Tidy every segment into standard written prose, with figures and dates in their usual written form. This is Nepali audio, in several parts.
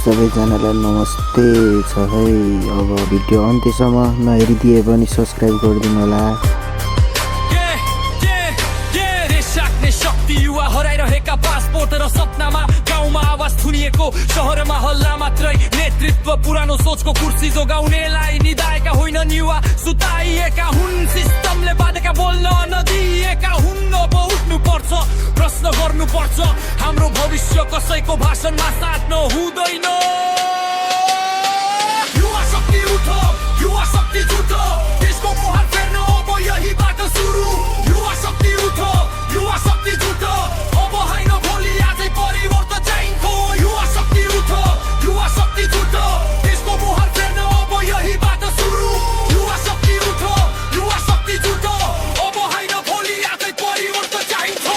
सबैजनालाई नमस्ते छ है। अब भिडियो अन्त्यसम्म नहेरिदिए पनि सब्सक्राइब गरिदिनु होला। शक्ति युवा हराइरहेका पासपोर्ट र सपनामा गाउँमा आवाज थुनिएको शहरमा हल्ला मात्रै नेतृत्व पुरानो सोचको कुर्सी जोगाउनेलाई निदाएका होइनन् युवा सुताइएका हुन् सिस्टमले बाधेका बोल्न नदिएका हुन्। अब उठ्नु पर्छ प्रश्न गर्नु पर्छ हाम्रो भविष्य कसैको भाषणमा साट्न हुँदैन। युवा शक्ति उठो युवा शक्ति जुटो देशको मुहार फेर्न अब यहीबाट सुरु। युवा शक्ति उठो युवा शक्ति जुटो अब होइन भोलि आजै परिवर्तन चाहिन्छ। युवा शक्ति उठो युवा शक्ति जुटो देशको मुहार फेर्न अब यहीबाट सुरु। युवा शक्ति उठो युवा शक्ति जुटो अब होइन भोलि आजै परिवर्तन चाहिन्छ।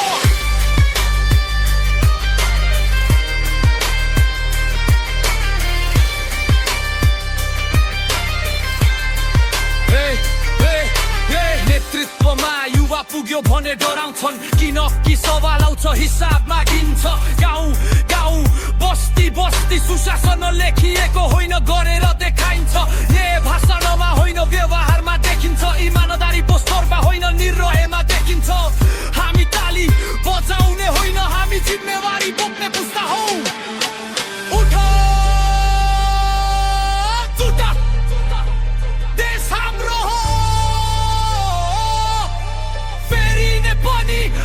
नेतृत्वमा युवा पुग्यो भने डराउँछन् किन कि सवाल आउँछ हिसाब मागिन्छ। गाउँ गाउँ बस्ती बस्ती सुशासन लेखिएको होइन गरेर देखाइन्छ। ये भाषणमा होइन व्यवहारमा देखिन्छ इमानदारी पोस्टरमा होइन निर्णयमा देखिन्छ। हामी ताली बजाउने होइन हामी जिम्मेवारी बोक्ने पुस्ता हौ। उठो जुटा देश हाम्रो हो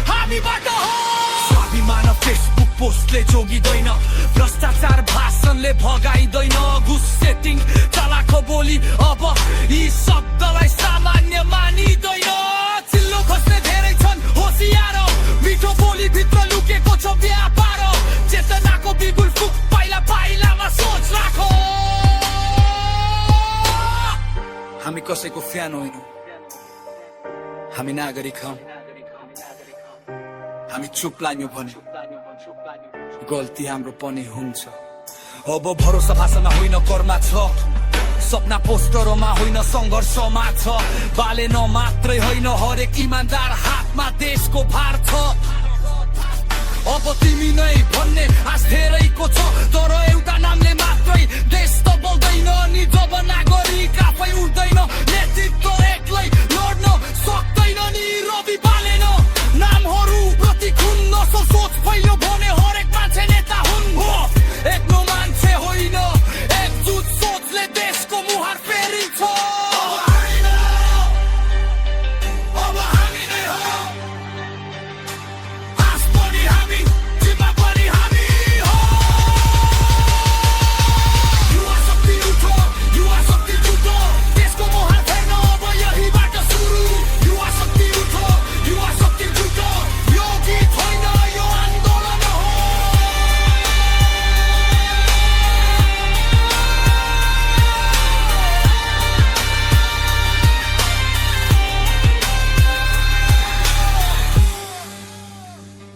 हामीबाट हो। स्वाभिमान फेसबुक पोस्टले जोगिँदैन भ्रष्टाचार भाषणले भगाइँदैन घुस सेटिङ चलाख बोली अब यी शब्दलाई सामान्य मानिँदैन। चिल्लो खोज्ने धेरै छन् होसियार मिठो बोली भित्र लुकेको छ व्यापार। चेतनाको बिगुल फुक पाइला पाइलामा सोच राखो। हामी कसैको फ्यान होइनौँ हामी नागरिक हौँ। हामी चुप लाग्यौँ भने गल्ती हाम्रो पनि हुन्छ। अब भरोसा भाषामा होइन कर्मा छ सपना पोस्टरमा होइन सङ्घर्षमा छ। बाले न मात्रै होइन हरेक इमान्दार हातमा देशको भार छ। अब तिमी नै भन्ने आश धेरैको छ तर एउटा नामले मात्रै देश त बोल्दैन नि। जब नागरिक आफै उठ्दैन नेतृत्व एक्लै लड्न सक्दैन नि। रवि बालेन नामहरू प्रति खुन नसल सोच फैल्यो भने हरेक मान्छे नेता हुन्। एक्लो मान्छे होइन एकजुट सोचले देशको मुहार फेरिन्छ। अब हामी नै हो आश पनि हामी जिम्मा पनि हामी हो। युवा शक्ति उठो युवा शक्ति जुटो देशको मुहार फेर्न अब यहीबाट सुरु। युवा शक्ति उठो युवा शक्ति जुटो यो गीत होइन यो आन्दोलन हो।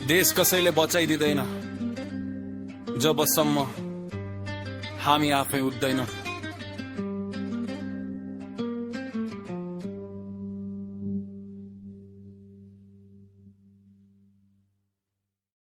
देश कसैले बचाइदिँदैन जबसम्म हामी आफै उठ्दैनौँ।